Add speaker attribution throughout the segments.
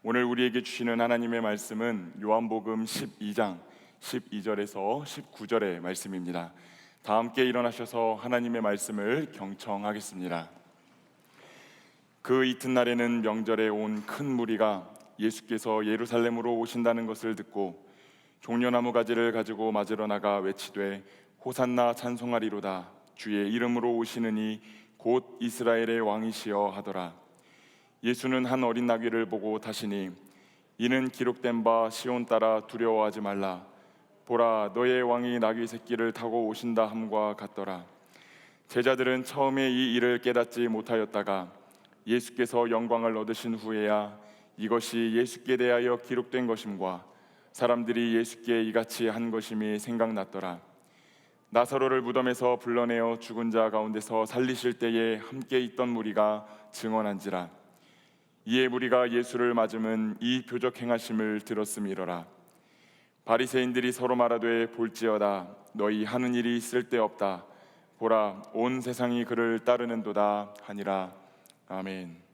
Speaker 1: 오늘 우리에게 주시는 하나님의 말씀은 요한복음 12장 12절에서 19절의 말씀입니다. 다 함께 일어나셔서 하나님의 말씀을 경청하겠습니다. 그 이튿날에는 명절에 온 큰 무리가 예수께서 예루살렘으로 오신다는 것을 듣고 종려나무 가지를 가지고 맞으러 나가 외치되 호산나 찬송하리로다. 주의 이름으로 오시는 이 곧 이스라엘의 왕이시여 하더라. 예수는 한 어린 나귀를 보고 다시니 이는 기록된 바 시온 따라 두려워하지 말라. 보라, 너의 왕이 나귀 새끼를 타고 오신다 함과 같더라. 제자들은 처음에 이 일을 깨닫지 못하였다가 예수께서 영광을 얻으신 후에야 이것이 예수께 대하여 기록된 것임과 사람들이 예수께 이같이 한 것임이 생각났더라. 나사로를 무덤에서 불러내어 죽은 자 가운데서 살리실 때에 함께 있던 무리가 증언한지라. 이에 무리가 예수를 맞음은 이 표적 행하심을 들었음이러라. 바리새인들이 서로 말하되 볼지어다. 너희 하는 일이 쓸데없다. 보라, 온 세상이 그를 따르는도다 하니라. 아멘.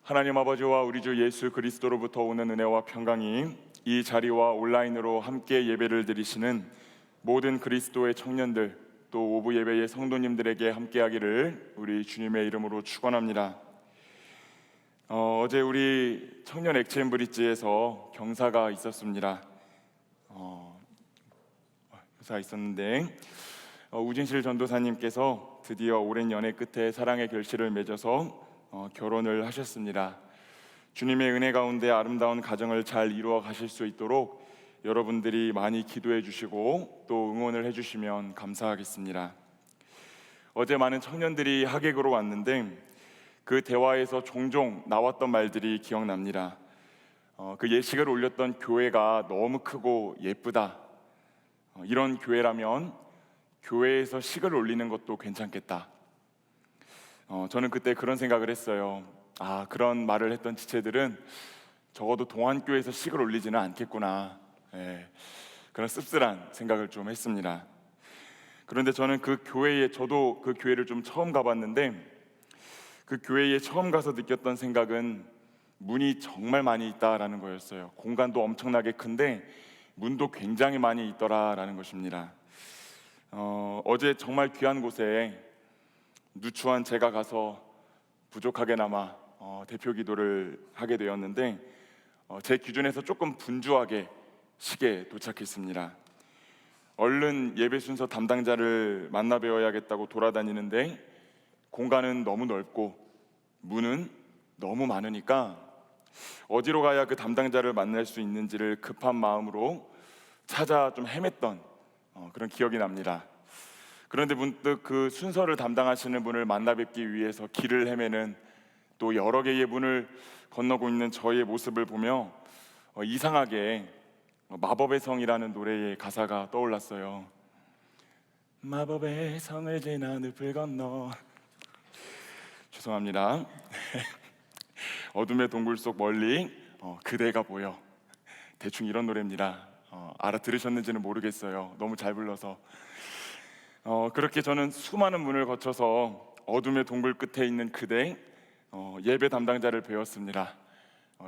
Speaker 1: 하나님 아버지와 우리 주 예수 그리스도로부터 오는 은혜와 평강이 이 자리와 온라인으로 함께 예배를 드리시는 모든 그리스도의 청년들, 또 오부 예배의 성도님들에게 함께하기를 우리 주님의 이름으로 축원합니다. 어제 우리 청년 엑체인 브릿지에서 경사가 있었습니다. 경사가 있었는데 우진실 전도사님께서 드디어 오랜 연애 끝에 사랑의 결실을 맺어서 결혼을 하셨습니다. 주님의 은혜 가운데 아름다운 가정을 잘 이루어 가실 수 있도록 여러분들이 많이 기도해 주시고 또 응원을 해 주시면 감사하겠습니다. 어제 많은 청년들이 하객으로 왔는데 그 대화에서 종종 나왔던 말들이 기억납니다. 그 예식을 올렸던 교회가 너무 크고 예쁘다. 이런 교회라면 교회에서 식을 올리는 것도 괜찮겠다. 저는 그때 그런 생각을 했어요. 그런 말을 했던 지체들은 적어도 동안교회에서 식을 올리지는 않겠구나. 그런 씁쓸한 생각을 좀 했습니다. 그런데 저는 저도 그 교회를 좀 처음 가봤는데 그 교회에 처음 가서 느꼈던 생각은 문이 정말 많이 있다라는 거였어요. 공간도 엄청나게 큰데 문도 굉장히 많이 있더라라는 것입니다. 어제 정말 귀한 곳에 누추한 제가 가서 부족하게나마 대표 기도를 하게 되었는데 제 기준에서 조금 분주하게 식에 도착했습니다. 얼른 예배 순서 담당자를 만나 뵈어야겠다고 돌아다니는데 공간은 너무 넓고 문은 너무 많으니까 어디로 가야 그 담당자를 만날 수 있는지를 급한 마음으로 찾아 좀 헤맸던 그런 기억이 납니다. 그런데 문득 그 순서를 담당하시는 분을 만나 뵙기 위해서 길을 헤매는 또 여러 개의 문을 건너고 있는 저의 모습을 보며 이상하게 마법의 성이라는 노래의 가사가 떠올랐어요. 마법의 성을 지나 늪을 건너. 죄송합니다. 어둠의 동굴 속 멀리 그대가 보여. 대충 이런 노래입니다. 알아들으셨는지는 모르겠어요. 너무 잘 불러서. 그렇게 저는 수많은 문을 거쳐서 어둠의 동굴 끝에 있는 그대 예배 담당자를 배웠습니다.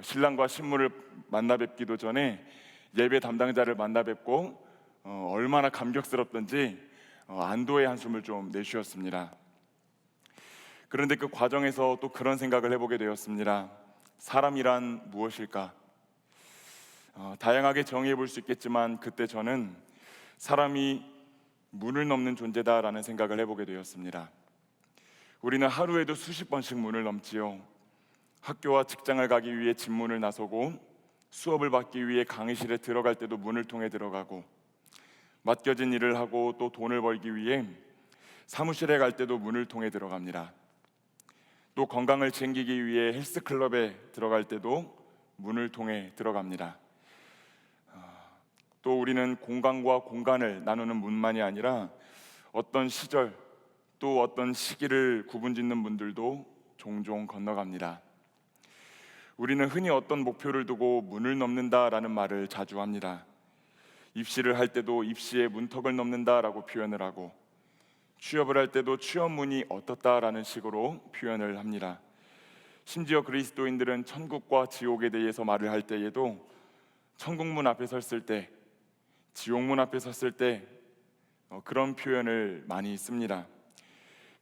Speaker 1: 신랑과 신부를 만나 뵙기도 전에 예배 담당자를 만나 뵙고 얼마나 감격스럽던지 안도의 한숨을 좀 내쉬었습니다. 그런데 그 과정에서 또 그런 생각을 해보게 되었습니다. 사람이란 무엇일까? 다양하게 정의해 볼 수 있겠지만 그때 저는 사람이 문을 넘는 존재다라는 생각을 해보게 되었습니다. 우리는 하루에도 수십 번씩 문을 넘지요. 학교와 직장을 가기 위해 집문을 나서고 수업을 받기 위해 강의실에 들어갈 때도 문을 통해 들어가고 맡겨진 일을 하고 또 돈을 벌기 위해 사무실에 갈 때도 문을 통해 들어갑니다. 또 건강을 챙기기 위해 헬스클럽에 들어갈 때도 문을 통해 들어갑니다. 또 우리는 공간과 공간을 나누는 문만이 아니라 어떤 시절 또 어떤 시기를 구분짓는 문들도 종종 건너갑니다. 우리는 흔히 어떤 목표를 두고 문을 넘는다라는 말을 자주 합니다. 입시를 할 때도 입시의 문턱을 넘는다라고 표현을 하고 취업을 할 때도 취업 문이 어떻다라는 식으로 표현을 합니다. 심지어 그리스도인들은 천국과 지옥에 대해서 말을 할 때에도 천국문 앞에 섰을 때, 지옥문 앞에 섰을 때 그런 표현을 많이 씁니다.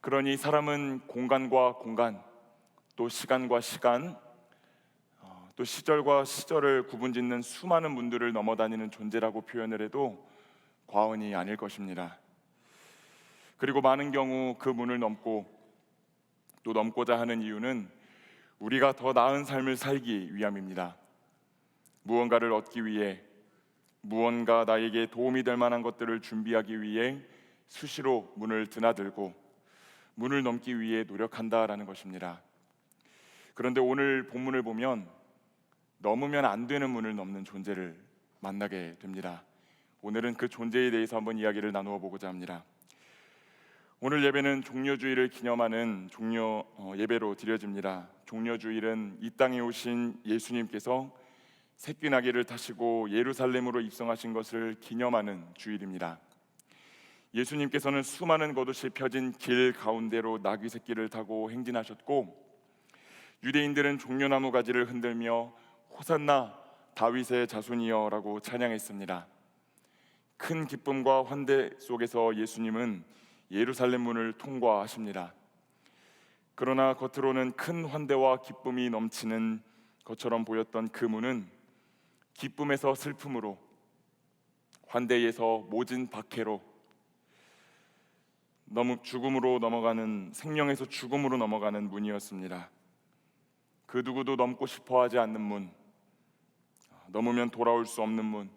Speaker 1: 그러니 사람은 공간과 공간, 또 시간과 시간, 또 시절과 시절을 구분짓는 수많은 문들을 넘어다니는 존재라고 표현을 해도 과언이 아닐 것입니다. 그리고 많은 경우 그 문을 넘고 또 넘고자 하는 이유는 우리가 더 나은 삶을 살기 위함입니다. 무언가를 얻기 위해, 무언가 나에게 도움이 될 만한 것들을 준비하기 위해 수시로 문을 드나들고 문을 넘기 위해 노력한다라는 것입니다. 그런데 오늘 본문을 보면 넘으면 안 되는 문을 넘는 존재를 만나게 됩니다. 오늘은 그 존재에 대해서 한번 이야기를 나누어 보고자 합니다. 오늘 예배는 종려주일을 기념하는 예배로 드려집니다. 종려주일은 이 땅에 오신 예수님께서 새끼나귀를 타시고 예루살렘으로 입성하신 것을 기념하는 주일입니다. 예수님께서는 수많은 겉옷이 펴진 길 가운데로 나귀 새끼를 타고 행진하셨고, 유대인들은 종려나무 가지를 흔들며 호산나 다윗의 자손이여라고 찬양했습니다. 큰 기쁨과 환대 속에서 예수님은 예루살렘 문을 통과하십니다. 그러나 겉으로는 큰 환대와 기쁨이 넘치는 것처럼 보였던 그 문은 기쁨에서 슬픔으로, 환대에서 모진 박해로, 죽음으로 넘어가는, 생명에서 죽음으로 넘어가는 문이었습니다. 그 누구도 넘고 싶어하지 않는 문, 넘으면 돌아올 수 없는 문,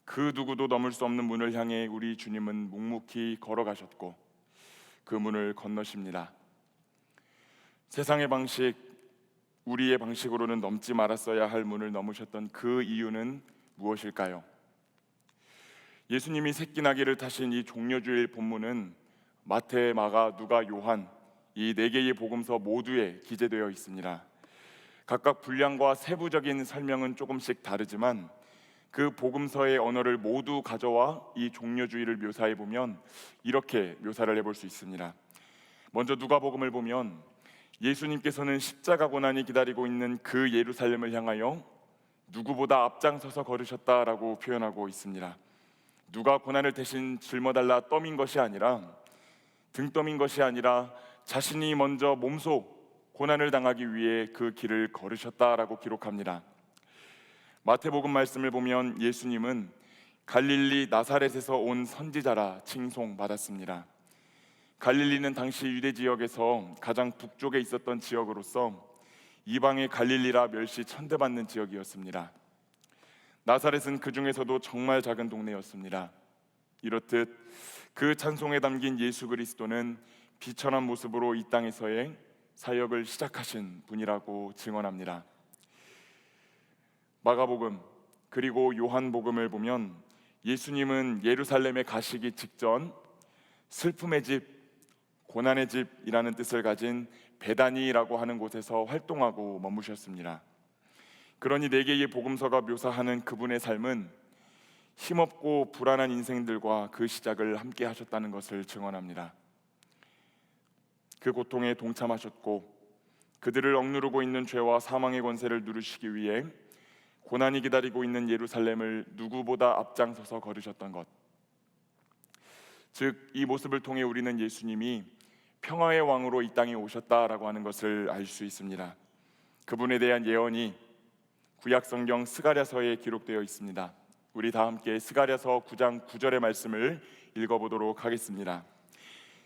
Speaker 1: 그 누구도 넘을 수 없는 문을 향해 우리 주님은 묵묵히 걸어가셨고 그 문을 건너십니다. 세상의 방식, 우리의 방식으로는 넘지 말았어야 할 문을 넘으셨던 그 이유는 무엇일까요? 예수님이 새끼나귀를 타신 이 종려주일 본문은 마태, 마가, 누가, 요한 이 네 개의 복음서 모두에 기재되어 있습니다. 각각 분량과 세부적인 설명은 조금씩 다르지만 그 복음서의 언어를 모두 가져와 이 종려주일을 묘사해 보면 이렇게 묘사를 해볼 수 있습니다. 먼저 누가복음을 보면 예수님께서는 십자가 고난이 기다리고 있는 그 예루살렘을 향하여 누구보다 앞장서서 걸으셨다라고 표현하고 있습니다. 누가 고난을 대신 짊어달라 떠민 것이 아니라, 등 떠민 것이 아니라 자신이 먼저 몸소 고난을 당하기 위해 그 길을 걸으셨다라고 기록합니다. 마태복음 말씀을 보면 예수님은 갈릴리 나사렛에서 온 선지자라 칭송받았습니다. 갈릴리는 당시 유대 지역에서 가장 북쪽에 있었던 지역으로서 이방의 갈릴리라 멸시 천대받는 지역이었습니다. 나사렛은 그 중에서도 정말 작은 동네였습니다. 이렇듯 그 찬송에 담긴 예수 그리스도는 비천한 모습으로 이 땅에서의 사역을 시작하신 분이라고 증언합니다. 마가복음 그리고 요한복음을 보면 예수님은 예루살렘에 가시기 직전 슬픔의 집, 고난의 집이라는 뜻을 가진 베다니라고 하는 곳에서 활동하고 머무셨습니다. 그러니 네 개의 복음서가 묘사하는 그분의 삶은 힘없고 불안한 인생들과 그 시작을 함께 하셨다는 것을 증언합니다. 그 고통에 동참하셨고 그들을 억누르고 있는 죄와 사망의 권세를 누르시기 위해 고난이 기다리고 있는 예루살렘을 누구보다 앞장서서 걸으셨던 것, 즉 이 모습을 통해 우리는 예수님이 평화의 왕으로 이 땅에 오셨다라고 하는 것을 알 수 있습니다. 그분에 대한 예언이 구약성경 스가랴서에 기록되어 있습니다. 우리 다 함께 스가랴서 9장 9절의 말씀을 읽어보도록 하겠습니다.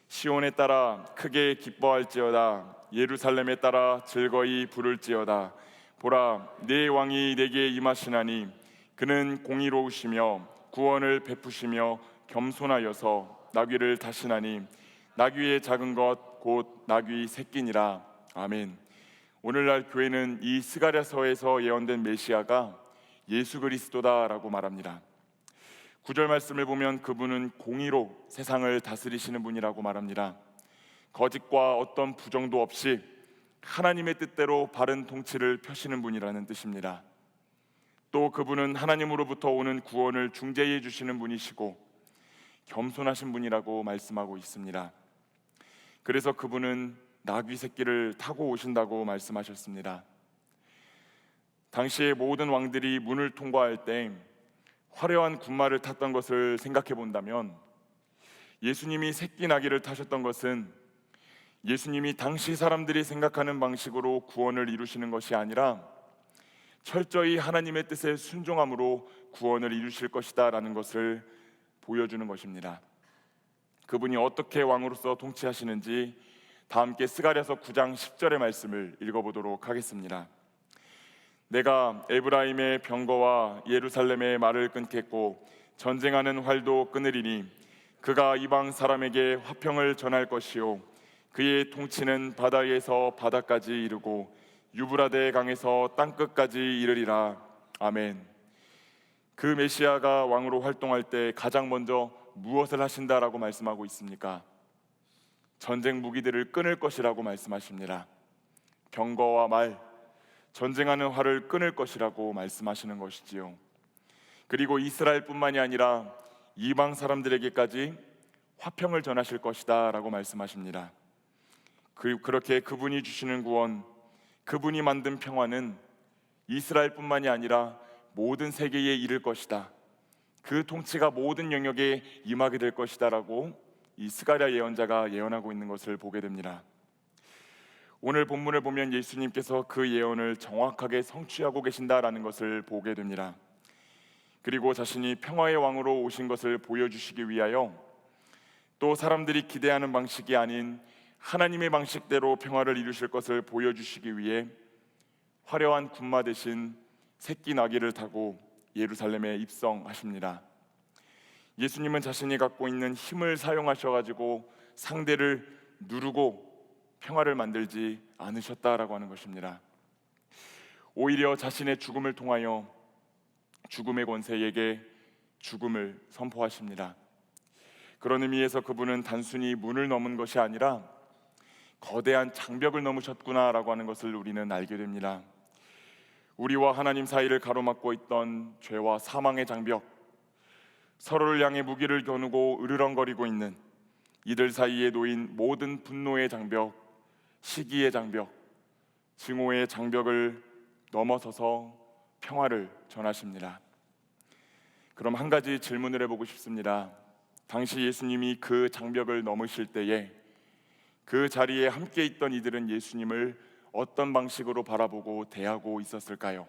Speaker 1: 시온에 따라 크게 기뻐할지어다, 예루살렘에 따라 즐거이 부를지어다. 보라, 네 왕이 내게 임하시나니 그는 공의로우시며 구원을 베푸시며 겸손하여서 나귀를 타시나니 나귀의 작은 것 곧 나귀 새끼니라. 아멘. 오늘날 교회는 이 스가랴서에서 예언된 메시아가 예수 그리스도다라고 말합니다. 9절 말씀을 보면 그분은 공의로 세상을 다스리시는 분이라고 말합니다. 거짓과 어떤 부정도 없이 하나님의 뜻대로 바른 통치를 펴시는 분이라는 뜻입니다. 또 그분은 하나님으로부터 오는 구원을 중재해 주시는 분이시고 겸손하신 분이라고 말씀하고 있습니다. 그래서 그분은 나귀 새끼를 타고 오신다고 말씀하셨습니다. 당시의 모든 왕들이 문을 통과할 때 화려한 군마를 탔던 것을 생각해 본다면, 예수님이 새끼 나귀를 타셨던 것은 예수님이 당시 사람들이 생각하는 방식으로 구원을 이루시는 것이 아니라 철저히 하나님의 뜻에 순종함으로 구원을 이루실 것이다 라는 것을 보여주는 것입니다. 그분이 어떻게 왕으로서 통치하시는지 다 함께 스가랴서 9장 10절의 말씀을 읽어보도록 하겠습니다. 내가 에브라임의 병거와 예루살렘의 말을 끊겠고 전쟁하는 활도 끊으리니 그가 이방 사람에게 화평을 전할 것이요 그의 통치는 바다에서 바다까지 이르고 유브라데 강에서 땅끝까지 이르리라. 아멘. 그 메시아가 왕으로 활동할 때 가장 먼저 무엇을 하신다라고 말씀하고 있습니까? 전쟁 무기들을 끊을 것이라고 말씀하십니다. 병거와 말, 전쟁하는 활을 끊을 것이라고 말씀하시는 것이지요. 그리고 이스라엘뿐만이 아니라 이방 사람들에게까지 화평을 전하실 것이다 라고 말씀하십니다. 그렇게 그분이 주시는 구원, 그분이 만든 평화는 이스라엘뿐만이 아니라 모든 세계에 이를 것이다. 그 통치가 모든 영역에 임하게 될 것이다 라고 이 스가랴 예언자가 예언하고 있는 것을 보게 됩니다. 오늘 본문을 보면 예수님께서 그 예언을 정확하게 성취하고 계신다라는 것을 보게 됩니다. 그리고 자신이 평화의 왕으로 오신 것을 보여주시기 위하여 또 사람들이 기대하는 방식이 아닌 하나님의 방식대로 평화를 이루실 것을 보여주시기 위해 화려한 군마 대신 새끼 나귀를 타고 예루살렘에 입성하십니다. 예수님은 자신이 갖고 있는 힘을 사용하셔가지고 상대를 누르고 평화를 만들지 않으셨다라고 하는 것입니다. 오히려 자신의 죽음을 통하여 죽음의 권세에게 죽음을 선포하십니다. 그런 의미에서 그분은 단순히 문을 넘은 것이 아니라 거대한 장벽을 넘으셨구나라고 하는 것을 우리는 알게 됩니다. 우리와 하나님 사이를 가로막고 있던 죄와 사망의 장벽, 서로를 향해 무기를 겨누고 으르렁거리고 있는 이들 사이에 놓인 모든 분노의 장벽, 시기의 장벽, 증오의 장벽을 넘어서서 평화를 전하십니다. 그럼 한 가지 질문을 해보고 싶습니다. 당시 예수님이 그 장벽을 넘으실 때에 그 자리에 함께 있던 이들은 예수님을 어떤 방식으로 바라보고 대하고 있었을까요?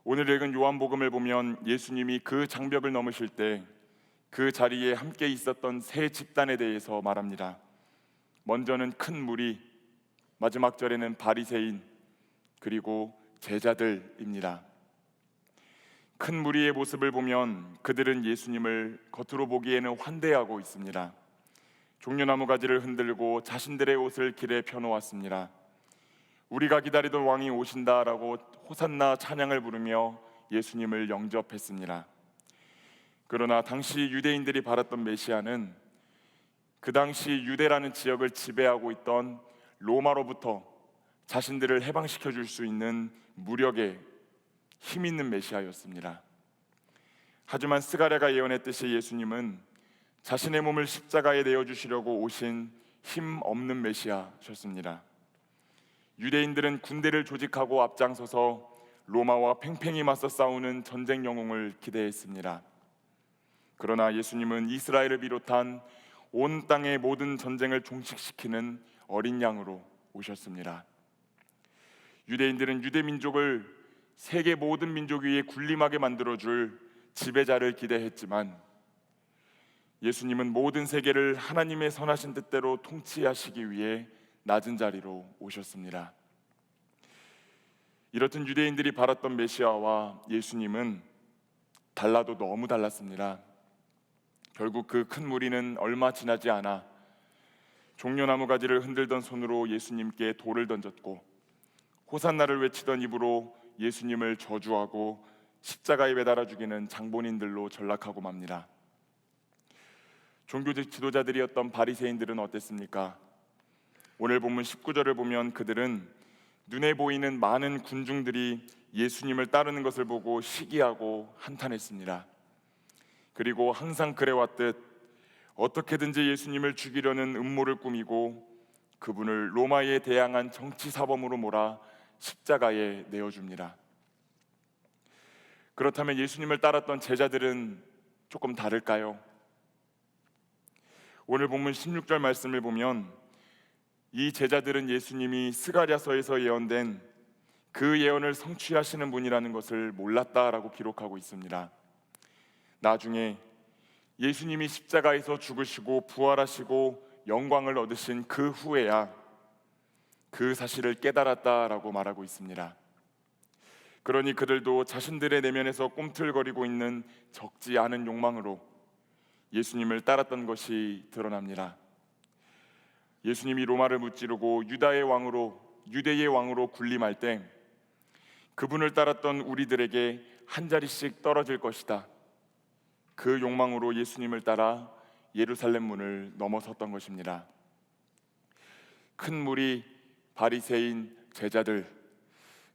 Speaker 1: 오늘 읽은 요한복음을 보면 예수님이 그 장벽을 넘으실 때 그 자리에 함께 있었던 세 집단에 대해서 말합니다. 먼저는 큰 무리, 마지막 절에는 바리새인, 그리고 제자들입니다. 큰 무리의 모습을 보면 그들은 예수님을 겉으로 보기에는 환대하고 있습니다. 종려나무 가지를 흔들고 자신들의 옷을 길에 펴놓았습니다. 우리가 기다리던 왕이 오신다라고 호산나 찬양을 부르며 예수님을 영접했습니다. 그러나 당시 유대인들이 바랐던 메시아는 그 당시 유대라는 지역을 지배하고 있던 로마로부터 자신들을 해방시켜 줄 수 있는 무력의 힘 있는 메시아였습니다. 하지만 스가랴가 예언했듯이 예수님은 자신의 몸을 십자가에 내어주시려고 오신 힘 없는 메시아셨습니다. 유대인들은 군대를 조직하고 앞장서서 로마와 팽팽히 맞서 싸우는 전쟁 영웅을 기대했습니다. 그러나 예수님은 이스라엘을 비롯한 온 땅의 모든 전쟁을 종식시키는 어린 양으로 오셨습니다. 유대인들은 유대 민족을 세계 모든 민족 위에 군림하게 만들어줄 지배자를 기대했지만 예수님은 모든 세계를 하나님의 선하신 뜻대로 통치하시기 위해 낮은 자리로 오셨습니다. 이렇듯 유대인들이 바랐던 메시아와 예수님은 달라도 너무 달랐습니다. 결국 그 큰 무리는 얼마 지나지 않아 종려나무 가지를 흔들던 손으로 예수님께 돌을 던졌고 호산나를 외치던 입으로 예수님을 저주하고 십자가에 매달아 죽이는 장본인들로 전락하고 맙니다. 종교적 지도자들이었던 바리새인들은 어땠습니까? 오늘 본문 19절을 보면 그들은 눈에 보이는 많은 군중들이 예수님을 따르는 것을 보고 시기하고 한탄했습니다. 그리고 항상 그래왔듯 어떻게든지 예수님을 죽이려는 음모를 꾸미고 그분을 로마의 대항한 정치 사범으로 몰아 십자가에 내어줍니다. 그렇다면 예수님을 따랐던 제자들은 조금 다를까요? 오늘 본문 16절 말씀을 보면 이 제자들은 예수님이 스가랴서에서 예언된 그 예언을 성취하시는 분이라는 것을 몰랐다라고 기록하고 있습니다. 나중에 예수님이 십자가에서 죽으시고 부활하시고 영광을 얻으신 그 후에야 그 사실을 깨달았다라고 말하고 있습니다. 그러니 그들도 자신들의 내면에서 꿈틀거리고 있는 적지 않은 욕망으로 예수님을 따랐던 것이 드러납니다. 예수님이 로마를 무찌르고 유대의 왕으로 군림할 때 그분을 따랐던 우리들에게 한 자리씩 떨어질 것이다. 그 욕망으로 예수님을 따라 예루살렘 문을 넘어섰던 것입니다. 큰 무리 바리새인 제자들,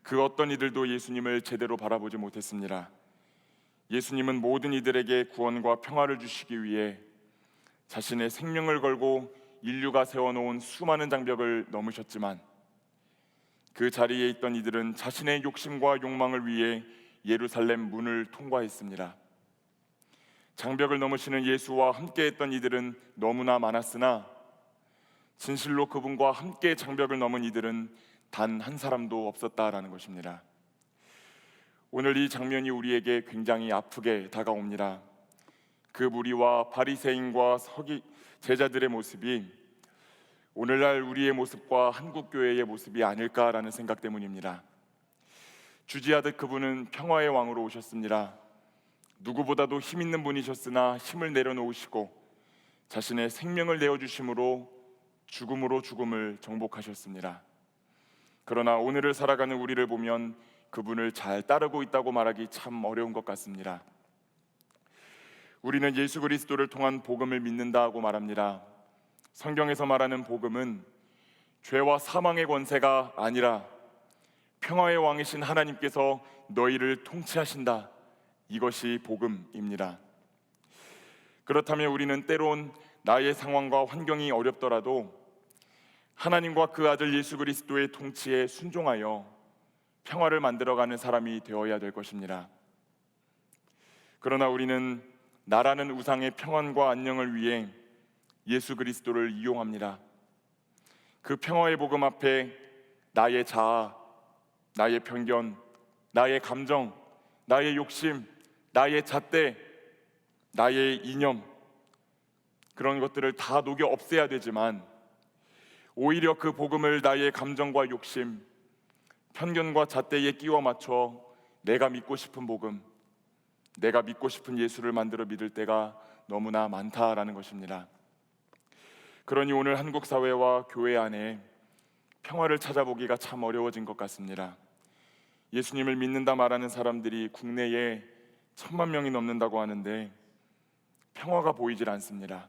Speaker 1: 그 어떤 이들도 예수님을 제대로 바라보지 못했습니다. 예수님은 모든 이들에게 구원과 평화를 주시기 위해 자신의 생명을 걸고 인류가 세워놓은 수많은 장벽을 넘으셨지만 그 자리에 있던 이들은 자신의 욕심과 욕망을 위해 예루살렘 문을 통과했습니다. 장벽을 넘으시는 예수와 함께했던 이들은 너무나 많았으나 진실로 그분과 함께 장벽을 넘은 이들은 단 한 사람도 없었다라는 것입니다. 오늘 이 장면이 우리에게 굉장히 아프게 다가옵니다. 그 무리와 바리새인과 제자들의 모습이 오늘날 우리의 모습과 한국교회의 모습이 아닐까라는 생각 때문입니다. 주지하듯 그분은 평화의 왕으로 오셨습니다. 누구보다도 힘 있는 분이셨으나 힘을 내려놓으시고 자신의 생명을 내어주심으로 죽음으로 죽음을 정복하셨습니다. 그러나 오늘을 살아가는 우리를 보면 그분을 잘 따르고 있다고 말하기 참 어려운 것 같습니다. 우리는 예수 그리스도를 통한 복음을 믿는다고 말합니다. 성경에서 말하는 복음은 죄와 사망의 권세가 아니라 평화의 왕이신 하나님께서 너희를 통치하신다. 이것이 복음입니다. 그렇다면 우리는 때론 나의 상황과 환경이 어렵더라도 하나님과 그 아들 예수 그리스도의 통치에 순종하여 평화를 만들어가는 사람이 되어야 될 것입니다. 그러나 우리는 나라는 우상의 평안과 안녕을 위해 예수 그리스도를 이용합니다. 그 평화의 복음 앞에 나의 자아, 나의 편견, 나의 감정, 나의 욕심, 나의 잣대, 나의 이념, 그런 것들을 다 녹여 없애야 되지만 오히려 그 복음을 나의 감정과 욕심, 편견과 잣대에 끼워 맞춰 내가 믿고 싶은 복음, 내가 믿고 싶은 예수를 만들어 믿을 때가 너무나 많다라는 것입니다. 그러니 오늘 한국 사회와 교회 안에 평화를 찾아보기가 참 어려워진 것 같습니다. 예수님을 믿는다 말하는 사람들이 국내에 1,000만 명이 넘는다고 하는데 평화가 보이질 않습니다.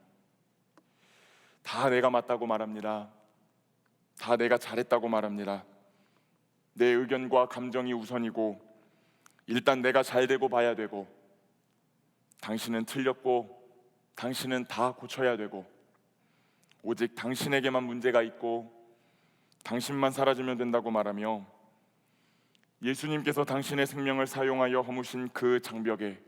Speaker 1: 다 내가 맞다고 말합니다. 다 내가 잘했다고 말합니다. 내 의견과 감정이 우선이고 일단 내가 잘 되고 봐야 되고 당신은 틀렸고 당신은 다 고쳐야 되고 오직 당신에게만 문제가 있고 당신만 사라지면 된다고 말하며 예수님께서 당신의 생명을 사용하여 허무신 그 장벽에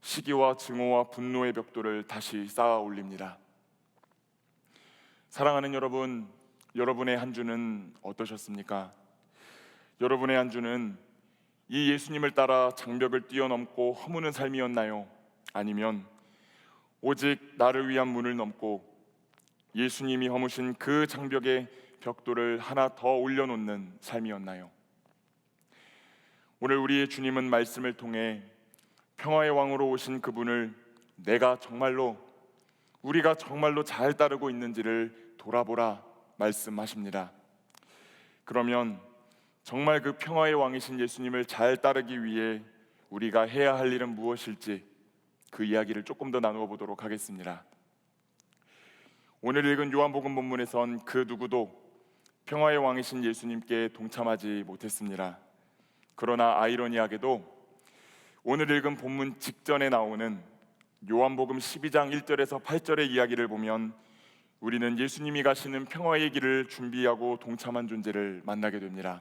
Speaker 1: 시기와 증오와 분노의 벽돌을 다시 쌓아 올립니다. 사랑하는 여러분, 여러분의 한 주는 어떠셨습니까? 여러분의 한 주는 이 예수님을 따라 장벽을 뛰어넘고 허무는 삶이었나요? 아니면 오직 나를 위한 문을 넘고 예수님이 허무신 그 장벽의 벽돌을 하나 더 올려놓는 삶이었나요? 오늘 우리의 주님은 말씀을 통해 평화의 왕으로 오신 그분을 우리가 정말로 잘 따르고 있는지를 돌아보라 말씀하십니다. 그러면 정말 그 평화의 왕이신 예수님을 잘 따르기 위해 우리가 해야 할 일은 무엇일지 그 이야기를 조금 더 나누어 보도록 하겠습니다. 오늘 읽은 요한복음 본문에선 그 누구도 평화의 왕이신 예수님께 동참하지 못했습니다. 그러나 아이러니하게도 오늘 읽은 본문 직전에 나오는 요한복음 12장 1절에서 8절의 이야기를 보면 우리는 예수님이 가시는 평화의 길을 준비하고 동참한 존재를 만나게 됩니다.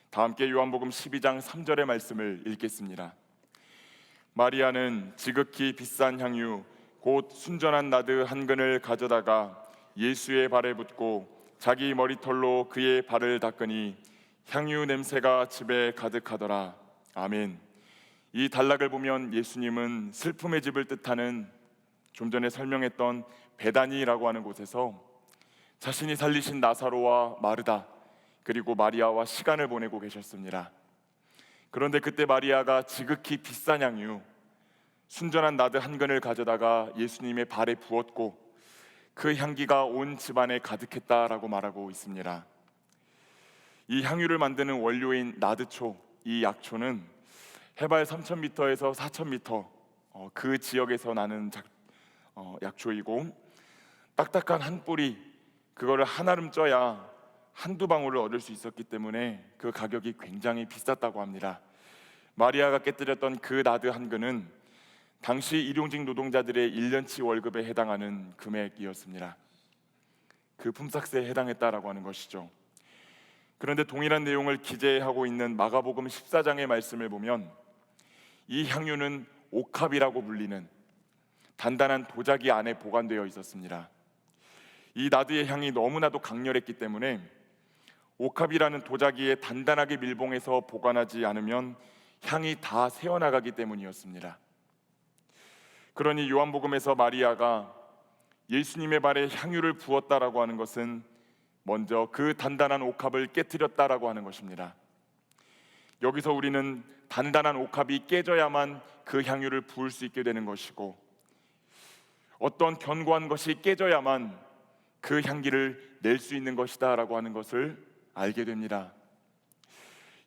Speaker 1: 다 함께 요한복음 12장 3절의 말씀을 읽겠습니다. 마리아는 지극히 비싼 향유 곧 순전한 나드 한 근을 가져다가 예수의 발에 붓고 자기 머리털로 그의 발을 닦으니 향유 냄새가 집에 가득하더라. 아멘. 이 단락을 보면 예수님은 슬픔의 집을 뜻하는 좀 전에 설명했던 베다니라고 하는 곳에서 자신이 살리신 나사로와 마르다 그리고 마리아와 시간을 보내고 계셨습니다. 그런데 그때 마리아가 지극히 비싼 향유 순전한 나드 한 근을 가져다가 예수님의 발에 부었고 그 향기가 온 집안에 가득했다라고 말하고 있습니다. 이 향유를 만드는 원료인 나드초, 이 약초는 해발 3,000m에서 4,000m 그 지역에서 나는 약초이고 딱딱한 한 뿌리 그거를 한아름 쪄야 한두 방울을 얻을 수 있었기 때문에 그 가격이 굉장히 비쌌다고 합니다. 마리아가 깨뜨렸던 그 나드 한 근은 당시 일용직 노동자들의 1년치 월급에 해당하는 금액이었습니다. 그 품삯에 해당했다라고 하는 것이죠. 그런데 동일한 내용을 기재하고 있는 마가복음 14장의 말씀을 보면 이 향유는 옥합이라고 불리는 단단한 도자기 안에 보관되어 있었습니다. 이 나드의 향이 너무나도 강렬했기 때문에 옥합이라는 도자기에 단단하게 밀봉해서 보관하지 않으면 향이 다 새어나가기 때문이었습니다. 그러니 요한복음에서 마리아가 예수님의 발에 향유를 부었다라고 하는 것은 먼저 그 단단한 옥합을 깨뜨렸다라고 하는 것입니다. 여기서 우리는 단단한 옥합이 깨져야만 그 향유를 부을 수 있게 되는 것이고 어떤 견고한 것이 깨져야만 그 향기를 낼 수 있는 것이다 라고 하는 것을 알게 됩니다.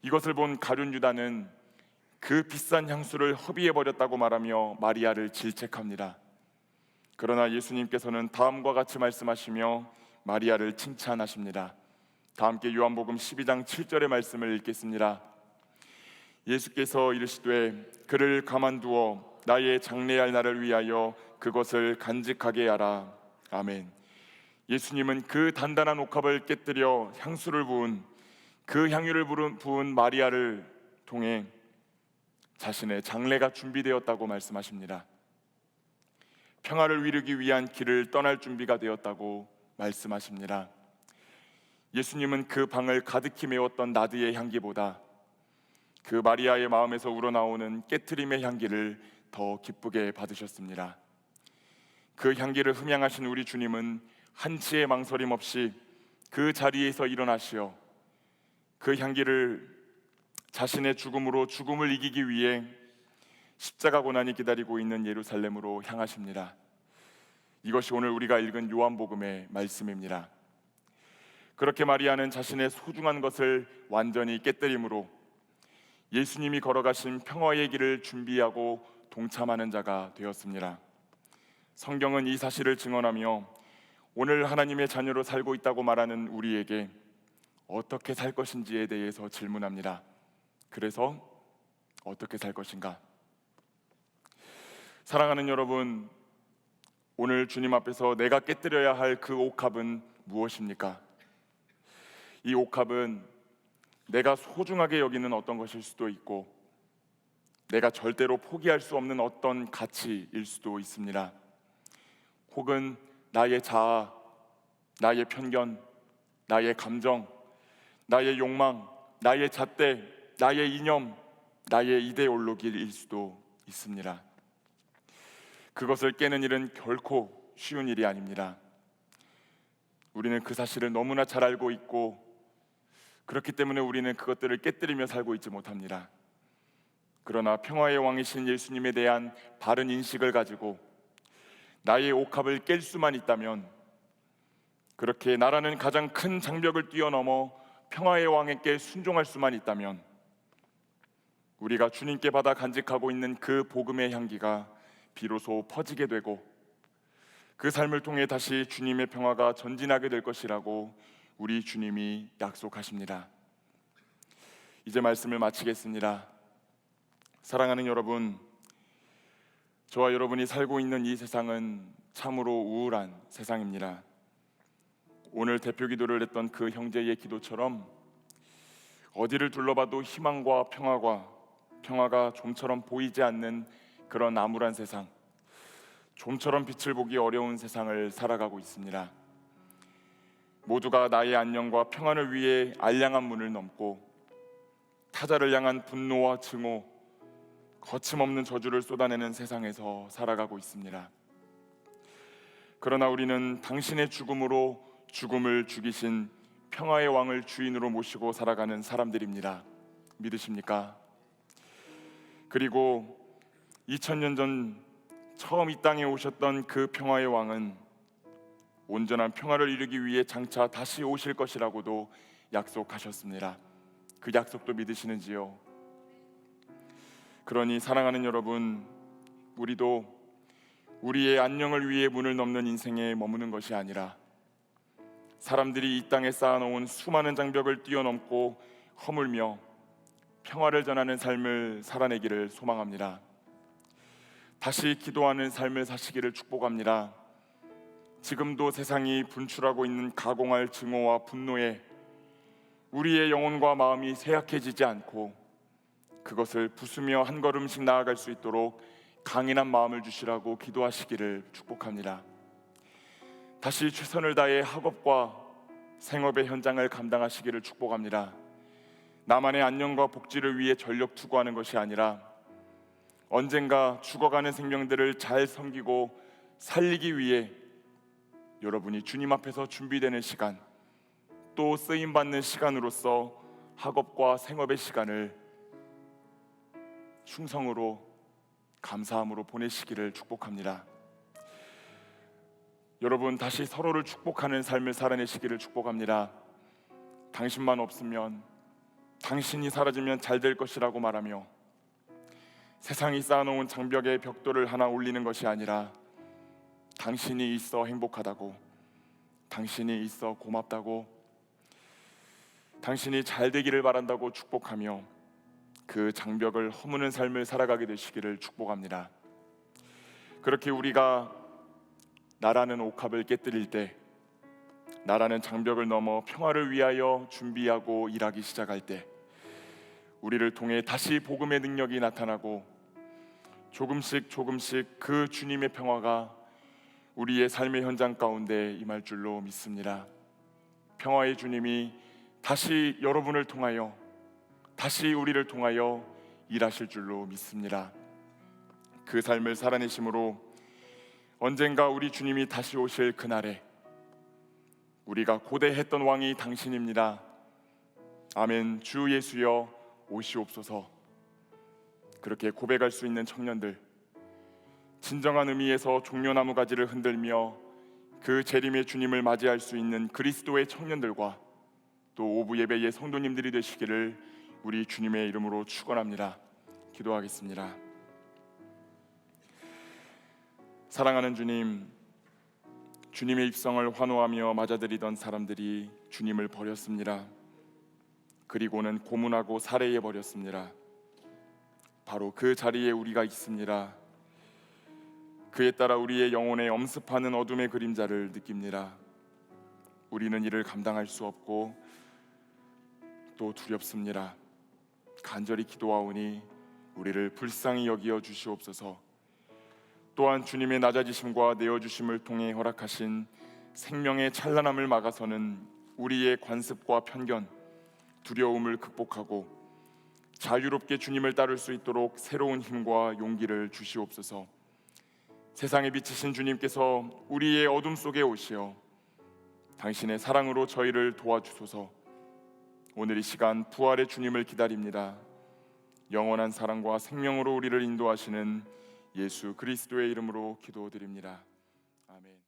Speaker 1: 이것을 본 가룟 유다는 그 비싼 향수를 허비해버렸다고 말하며 마리아를 질책합니다. 그러나 예수님께서는 다음과 같이 말씀하시며 마리아를 칭찬하십니다. 다 함께 요한복음 12장 7절의 말씀을 읽겠습니다. 예수께서 이르시되 그를 가만두어 나의 장래할 날을 위하여 그것을 간직하게 하라. 아멘. 예수님은 그 단단한 옥합을 깨뜨려 향수를 부은 그 향유를 부은 마리아를 통해 자신의 장래가 준비되었다고 말씀하십니다. 평화를 이루기 위한 길을 떠날 준비가 되었다고 말씀하십니다. 예수님은 그 방을 가득히 메웠던 나드의 향기보다 그 마리아의 마음에서 우러나오는 깨트림의 향기를 더 기쁘게 받으셨습니다. 그 향기를 흠양하신 우리 주님은 한치의 망설임 없이 그 자리에서 일어나시어 그 향기를 자신의 죽음으로 죽음을 이기기 위해 십자가 고난이 기다리고 있는 예루살렘으로 향하십니다. 이것이 오늘 우리가 읽은 요한복음의 말씀입니다. 그렇게 마리아는 자신의 소중한 것을 완전히 깨뜨림으로 예수님이 걸어가신 평화의 길을 준비하고 동참하는 자가 되었습니다. 성경은 이 사실을 증언하며 오늘 하나님의 자녀로 살고 있다고 말하는 우리에게 어떻게 살 것인지에 대해서 질문합니다. 그래서 어떻게 살 것인가? 사랑하는 여러분, 오늘 주님 앞에서 내가 깨뜨려야 할 그 옥합은 무엇입니까? 이 옥합은 내가 소중하게 여기는 어떤 것일 수도 있고 내가 절대로 포기할 수 없는 어떤 가치일 수도 있습니다. 혹은 나의 자아, 나의 편견, 나의 감정, 나의 욕망, 나의 잣대, 나의 이념, 나의 이데올로기일 수도 있습니다. 그것을 깨는 일은 결코 쉬운 일이 아닙니다. 우리는 그 사실을 너무나 잘 알고 있고 그렇기 때문에 우리는 그것들을 깨뜨리며 살고 있지 못합니다. 그러나 평화의 왕이신 예수님에 대한 바른 인식을 가지고 나의 옥합을 깰 수만 있다면, 그렇게 나라는 가장 큰 장벽을 뛰어넘어 평화의 왕에게 순종할 수만 있다면 우리가 주님께 받아 간직하고 있는 그 복음의 향기가 비로소 퍼지게 되고 그 삶을 통해 다시 주님의 평화가 전진하게 될 것이라고 우리 주님이 약속하십니다. 이제 말씀을 마치겠습니다. 사랑하는 여러분, 저와 여러분이 살고 있는 이 세상은 참으로 우울한 세상입니다. 오늘 대표 기도를 했던 그 형제의 기도처럼 어디를 둘러봐도 희망과 평화가 좀처럼 보이지 않는 그런 암울한 세상, 좀처럼 빛을 보기 어려운 세상을 살아가고 있습니다. 모두가 나의 안녕과 평안을 위해 알량한 문을 넘고 타자를 향한 분노와 증오, 거침없는 저주를 쏟아내는 세상에서 살아가고 있습니다. 그러나 우리는 당신의 죽음으로 죽음을 죽이신 평화의 왕을 주인으로 모시고 살아가는 사람들입니다. 믿으십니까? 그리고 2000년 전 처음 이 땅에 오셨던 그 평화의 왕은 온전한 평화를 이루기 위해 장차 다시 오실 것이라고도 약속하셨습니다. 그 약속도 믿으시는지요? 그러니 사랑하는 여러분, 우리도 우리의 안녕을 위해 문을 넘는 인생에 머무는 것이 아니라 사람들이 이 땅에 쌓아놓은 수많은 장벽을 뛰어넘고 허물며 평화를 전하는 삶을 살아내기를 소망합니다. 다시 기도하는 삶을 사시기를 축복합니다. 지금도 세상이 분출하고 있는 가공할 증오와 분노에 우리의 영혼과 마음이 쇠약해지지 않고 그것을 부수며 한 걸음씩 나아갈 수 있도록 강인한 마음을 주시라고 기도하시기를 축복합니다. 다시 최선을 다해 학업과 생업의 현장을 감당하시기를 축복합니다. 나만의 안녕과 복지를 위해 전력 투구하는 것이 아니라 언젠가 죽어가는 생명들을 잘 섬기고 살리기 위해 여러분이 주님 앞에서 준비되는 시간, 또 쓰임받는 시간으로서 학업과 생업의 시간을 충성으로 감사함으로 보내시기를 축복합니다. 여러분, 다시 서로를 축복하는 삶을 살아내시기를 축복합니다. 당신만 없으면, 당신이 사라지면 잘 될 것이라고 말하며 세상이 쌓아놓은 장벽에 벽돌을 하나 올리는 것이 아니라 당신이 있어 행복하다고, 당신이 있어 고맙다고, 당신이 잘 되기를 바란다고 축복하며 그 장벽을 허무는 삶을 살아가게 되시기를 축복합니다. 그렇게 우리가 나라는 옥합을 깨뜨릴 때, 나라는 장벽을 넘어 평화를 위하여 준비하고 일하기 시작할 때 우리를 통해 다시 복음의 능력이 나타나고 조금씩 그 주님의 평화가 우리의 삶의 현장 가운데 임할 줄로 믿습니다. 평화의 주님이 다시 여러분을 통하여, 다시 우리를 통하여 일하실 줄로 믿습니다. 그 삶을 살아내심으로 언젠가 우리 주님이 다시 오실 그날에 우리가 고대했던 왕이 당신입니다. 아멘. 주 예수여 오시옵소서. 그렇게 고백할 수 있는 청년들, 진정한 의미에서 종려나무 가지를 흔들며 그 재림의 주님을 맞이할 수 있는 그리스도의 청년들과 또 오부 예배의 성도님들이 되시기를 우리 주님의 이름으로 축원합니다. 기도하겠습니다. 사랑하는 주님, 주님의 입성을 환호하며 맞아들이던 사람들이 주님을 버렸습니다. 그리고는 고문하고 살해해 버렸습니다. 바로 그 자리에 우리가 있습니다. 그에 따라 우리의 영혼에 엄습하는 어둠의 그림자를 느낍니다. 우리는 이를 감당할 수 없고 또 두렵습니다. 간절히 기도하오니 우리를 불쌍히 여기어 주시옵소서. 또한 주님의 낮아지심과 내어주심을 통해 허락하신 생명의 찬란함을 막아서는 우리의 관습과 편견, 두려움을 극복하고 자유롭게 주님을 따를 수 있도록 새로운 힘과 용기를 주시옵소서. 세상에 비치신 주님께서 우리의 어둠 속에 오시어 당신의 사랑으로 저희를 도와주소서. 오늘 이 시간 부활의 주님을 기다립니다. 영원한 사랑과 생명으로 우리를 인도하시는 예수 그리스도의 이름으로 기도드립니다. 아멘.